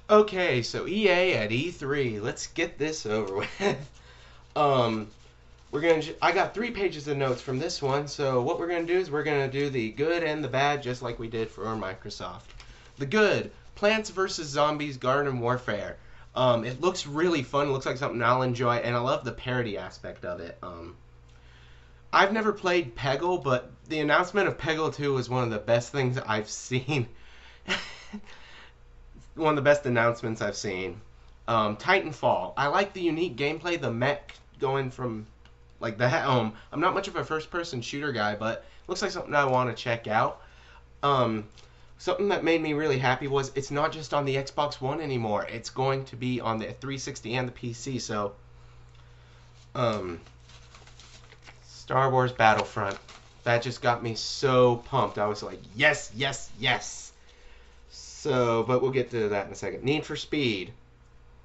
Okay, so EA at E3. Let's get this over with. um, I got 3 pages of notes from this one. So what we're gonna do is we're gonna do the good and the bad, just like we did for Microsoft. The good: Plants vs Zombies Garden Warfare. It looks really fun. It looks like something I'll enjoy, and I love the parody aspect of it. I've never played Peggle, but the announcement of Peggle 2 was one of the best things I've seen. One of the best announcements I've seen. Titanfall. I like the unique gameplay, the mech going from like the I'm not much of a first-person shooter guy, but it looks like something I want to check out. Um, Something that made me really happy was it's not just on the Xbox One anymore. It's going to be on the 360 and the PC. So, um, Star Wars Battlefront. That just got me so pumped. I was like, yes, yes, yes. So, but we'll get to that in a second. Need for Speed.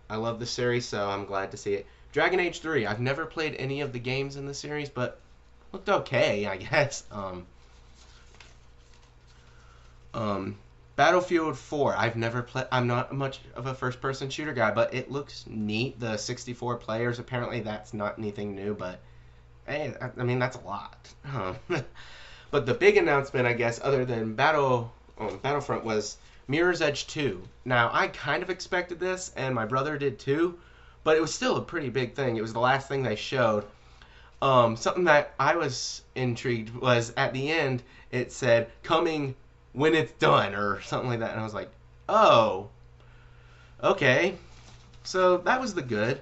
I love the series, so I'm glad to see it. Dragon Age 3. I've never played any of the games in the series, but looked okay, I guess. Battlefield 4. I've never played. I'm not much of a first-person shooter guy, but it looks neat. The 64 players. Apparently, that's not anything new, but hey, I mean that's a lot. But the big announcement, I guess, other than Battlefront, was Mirror's Edge 2. Now, I kind of expected this, and my brother did too, but it was still a pretty big thing. It was the last thing they showed. Something that I was intrigued was at the end it said coming when it's done or something like that, and I was like, oh, okay. So that was the good.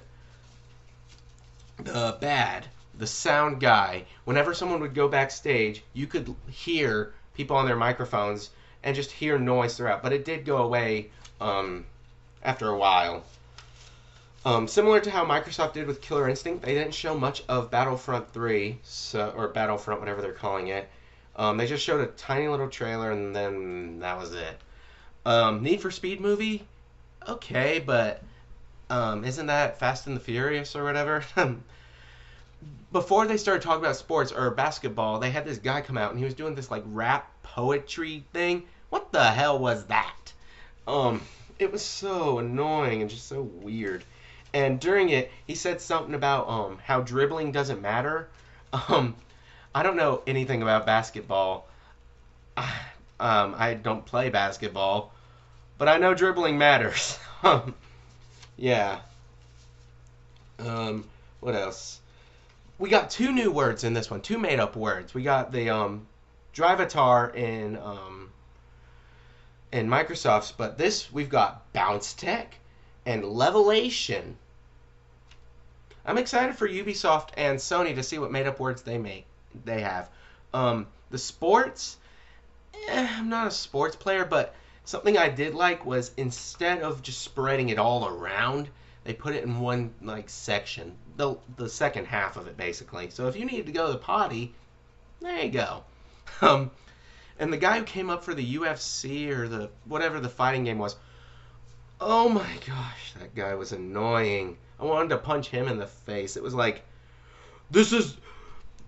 The bad, the sound guy. Whenever someone would go backstage, you could hear people on their microphones and just hear noise throughout, but it did go away after a while. Similar to how Microsoft did with Killer Instinct, they didn't show much of Battlefront 3, or Battlefront, whatever they're calling it. They just showed a tiny little trailer, and then that was it. Need for Speed movie? Okay, but isn't that Fast and the Furious or whatever? Before they started talking about sports or basketball, they had this guy come out, and he was doing this like rap poetry thing. What the hell was that? It was so annoying and just so weird. And during it, he said something about how dribbling doesn't matter. Um, I don't know anything about basketball. I don't play basketball, but I know dribbling matters. Yeah. What else? We got 2 new words in this one, 2 made-up words. We got the Drivatar in Microsoft's, but this we've got Bounce Tech and Levelation. I'm excited for Ubisoft and Sony to see what made-up words they have. The sports, I'm not a sports player, but something I did like was instead of just spreading it all around, they put it in one like section, the second half of it basically. So if you need to go to the potty, there you go. Um, and the guy who came up for the UFC or the whatever the fighting game was, oh my gosh, that guy was annoying. I wanted to punch him in the face. It was like, this is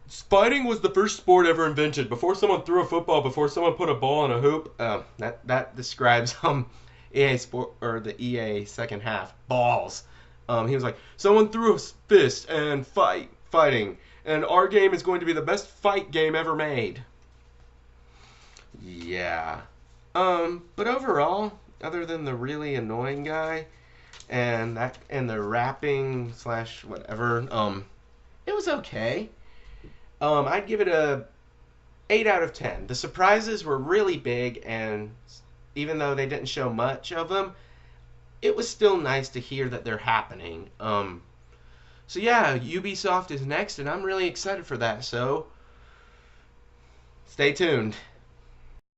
fighting was the first sport ever invented. Before someone threw a football, before someone put a ball in a hoop. That describes EA Sport or the EA second half balls. He was like, someone threw a fist and fighting, and our game is going to be the best fight game ever made. Yeah. But overall, other than the really annoying guy and the rapping slash whatever, it was okay. I'd give it a 8 out of 10. The surprises were really big, and even though they didn't show much of them, it was still nice to hear that they're happening. So yeah, Ubisoft is next, and I'm really excited for that. So stay tuned.